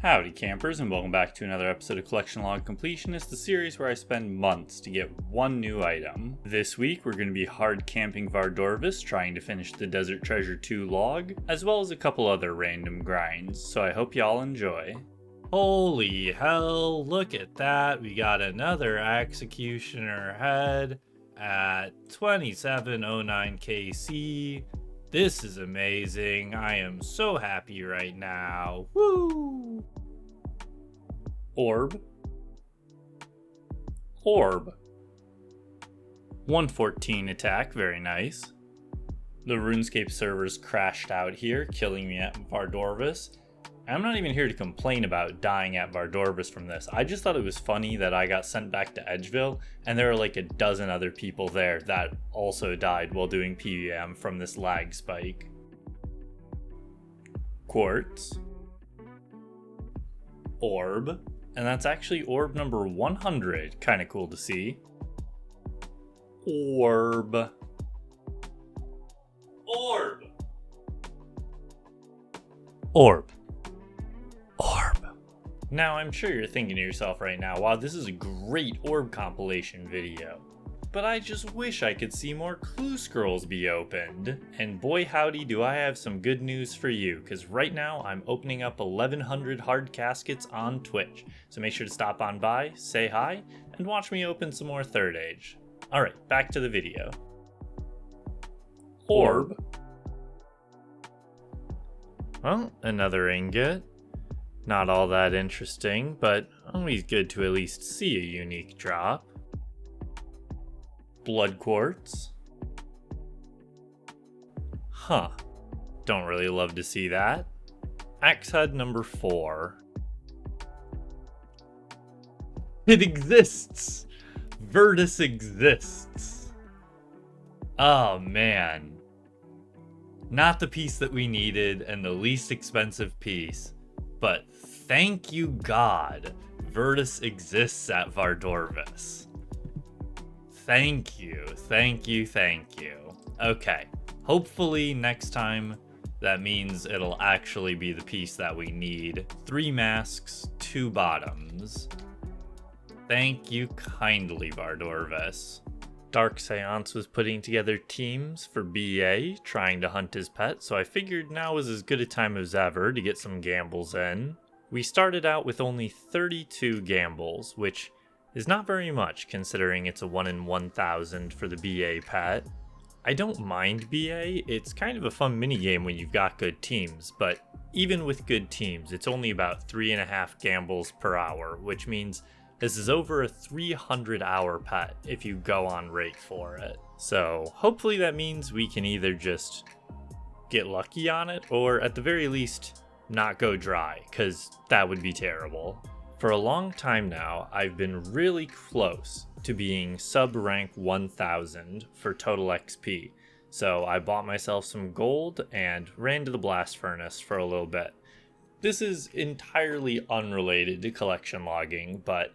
Howdy campers, and welcome back to another episode of Collection Log Completionist, the series where I spend months to get one new item. This week we're going to be hard camping Vardorvis, trying to finish the Desert Treasure 2 log, as well as a couple other random grinds, so I hope y'all enjoy. Holy hell, look at that, we got another Executioner head at 2709 KC. This is amazing. I am so happy right now. Woo! Orb. 114 attack, very nice. The RuneScape servers crashed out here, killing me at Vardorvis. I'm not even here to complain about dying at Vardorvis from this. I just thought it was funny that I got sent back to Edgeville, and there were like a dozen other people there that also died while doing PvM from this lag spike. Quartz. Orb. And that's actually orb number 100. Kinda cool to see. Orb. Orb. Orb. Now, I'm sure you're thinking to yourself right now, wow, this is a great orb compilation video. But I just wish I could see more clue scrolls be opened. And boy howdy do I have some good news for you, because right now I'm opening up 1100 hard caskets on Twitch. So make sure to stop on by, say hi, and watch me open some more Third Age. Alright, back to the video. Orb. Well, another ingot. Not all that interesting, but always good to at least see a unique drop. Blood quartz. Huh. Don't really love to see that. Axe head number 4. It exists! Vardorvis exists. Oh man. Not the piece that we needed and the least expensive piece. But thank you God, Vardorvis exists at Vardorvis. Thank you. Okay, hopefully next time that means it'll actually be the piece that we need. 3 masks, 2 bottoms. Thank you kindly, Vardorvis. Dark Seance was putting together teams for BA, trying to hunt his pet, so I figured now was as good a time as ever to get some gambles in. We started out with only 32 gambles, which is not very much considering it's a 1 in 1000 for the BA pet. I don't mind BA, it's kind of a fun minigame when you've got good teams, but even with good teams, it's only about 3.5 gambles per hour, which means this is over a 300-hour pet if you go on rate for it. So hopefully that means we can either just get lucky on it, or at the very least, not go dry, because that would be terrible. For a long time now, I've been really close to being sub-rank 1000 for total XP. So I bought myself some gold and ran to the blast furnace for a little bit. This is entirely unrelated to collection logging, but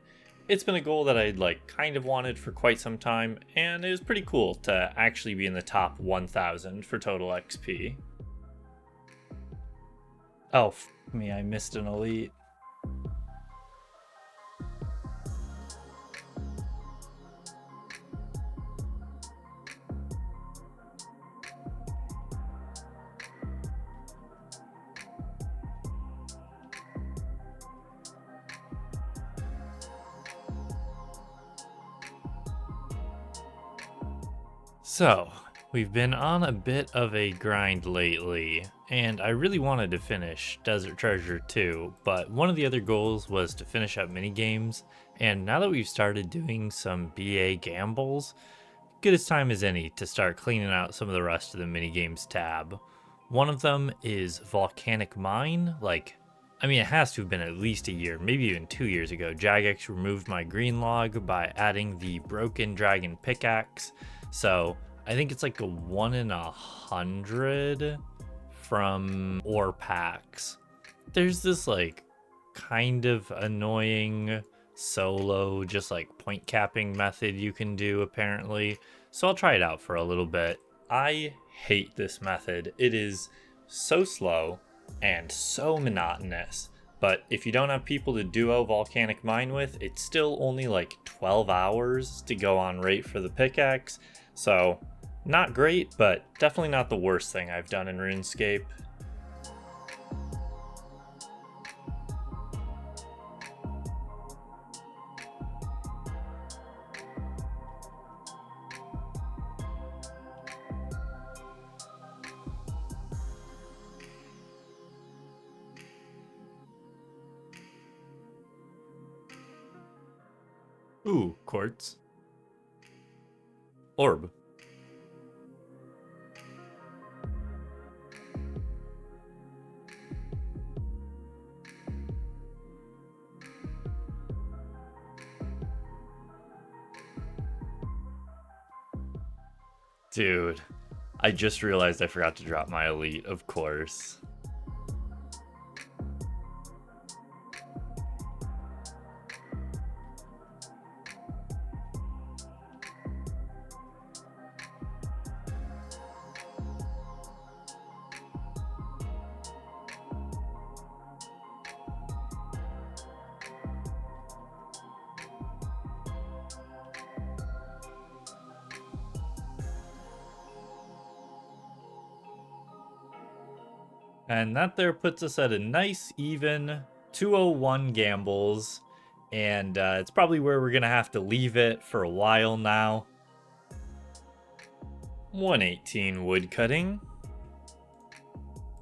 it's been a goal that I'd kind of wanted for quite some time, and it was pretty cool to actually be in the top 1000 for total XP. Oh, me, I missed an elite. So, we've been on a bit of a grind lately, and I really wanted to finish Desert Treasure 2, but one of the other goals was to finish up minigames, and now that we've started doing some BA gambles, good as time as any to start cleaning out some of the rest of the minigames tab. One of them is Volcanic Mine. It has to have been at least a year, maybe even 2 years ago. Jagex removed my green log by adding the Broken Dragon pickaxe, so I think it's like a 1 in 100 from ore packs. There's this kind of annoying solo just point capping method you can do apparently, so I'll try it out for a little bit. I hate this method. It is so slow and so monotonous. But if you don't have people to duo Volcanic Mine with, it's still only like 12 hours to go on rate for the pickaxe. So not great, but definitely not the worst thing I've done in RuneScape. Ooh, quartz. Orb. Dude, I just realized I forgot to drop my elite, of course. And that there puts us at a nice even 201 gambles. And it's probably where we're going to have to leave it for a while now. 118 woodcutting.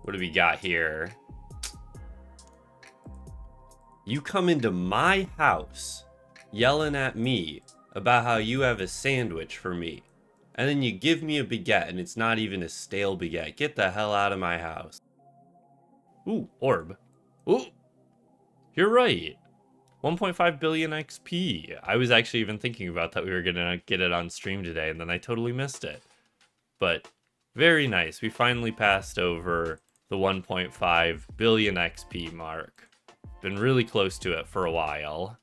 What do we got here? You come into my house yelling at me about how you have a sandwich for me. And then you give me a baguette and it's not even a stale baguette. Get the hell out of my house. Ooh, orb. Ooh, you're right. 1.5 billion XP. I was actually even thinking about that we were gonna get it on stream today, and then I totally missed it. But very nice. We finally passed over the 1.5 billion XP mark. Been really close to it for a while.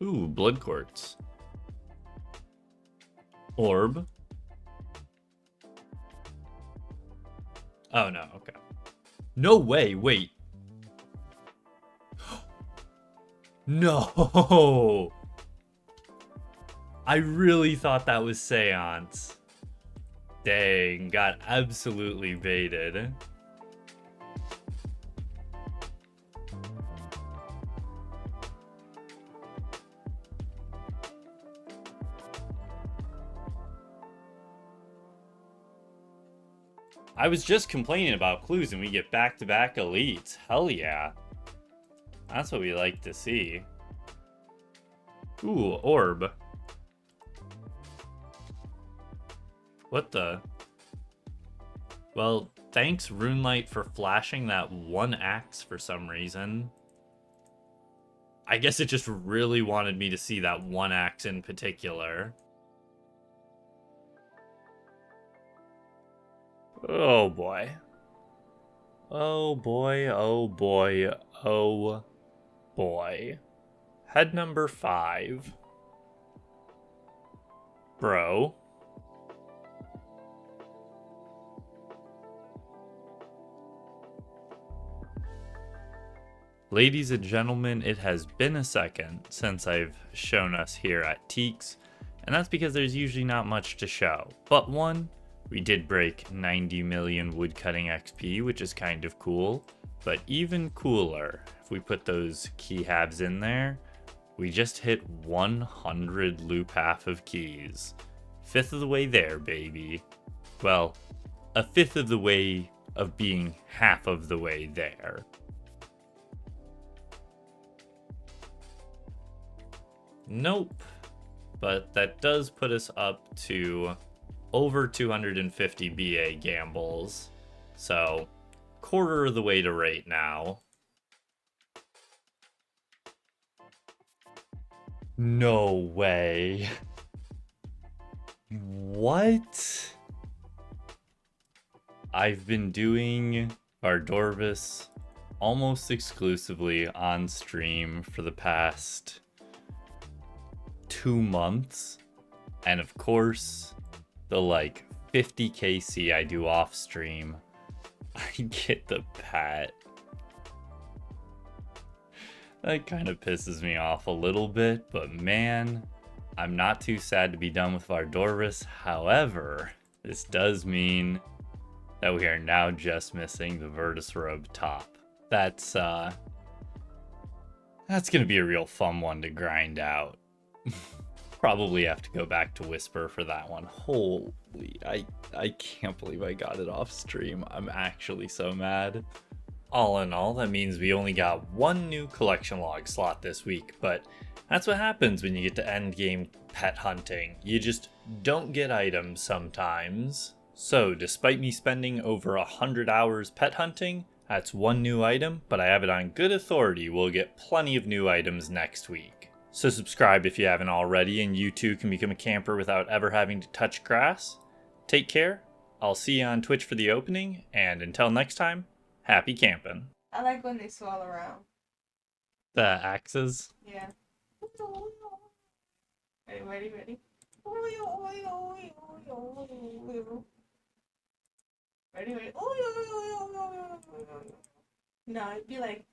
Ooh, blood quartz. Orb. Oh no, okay. No way, wait. No! I really thought that was Seance. Dang, got absolutely baited. I was just complaining about clues and we get back-to-back elites. Hell yeah. That's what we like to see. Ooh, orb. What the? Well, thanks Runelight for flashing that one axe for some reason. I guess it just really wanted me to see that one axe in particular. Oh boy. Oh boy, oh boy, oh boy. Head number 5. Bro. Ladies and gentlemen, it has been a second since I've shown us here at Teaks, and that's because there's usually not much to show. But one, we did break 90 million woodcutting XP, which is kind of cool. But even cooler, if we put those key halves in there, we just hit 100 loop half of keys. 1/5 of the way there, baby. Well, 1/5 of the way of being half of the way there. Nope. But that does put us up to over 250 BA gambles. So, quarter of the way to rate now. No way. What? I've been doing Vardorvis almost exclusively on stream for the past 2 months. And of course, the like 50 KC I do off stream, I get the pat That kind of pisses me off a little bit, but man, I'm not too sad to be done with Vardorvis. However, this does mean that we are now just missing the Virtus Robe top. That's gonna be a real fun one to grind out. Probably have to go back to Whisper for that one. Holy, I can't believe I got it off stream. I'm actually so mad. All in all, that means we only got one new collection log slot this week, but that's what happens when you get to end game pet hunting. You just don't get items sometimes. So, despite me spending over 100 hours pet hunting, that's one new item, but I have it on good authority we'll get plenty of new items next week. So subscribe if you haven't already, and you too can become a camper without ever having to touch grass. Take care, I'll see you on Twitch for the opening, and until next time, happy camping. I like when they swirl around. The axes? Yeah. Ready? Ready? No, it'd be like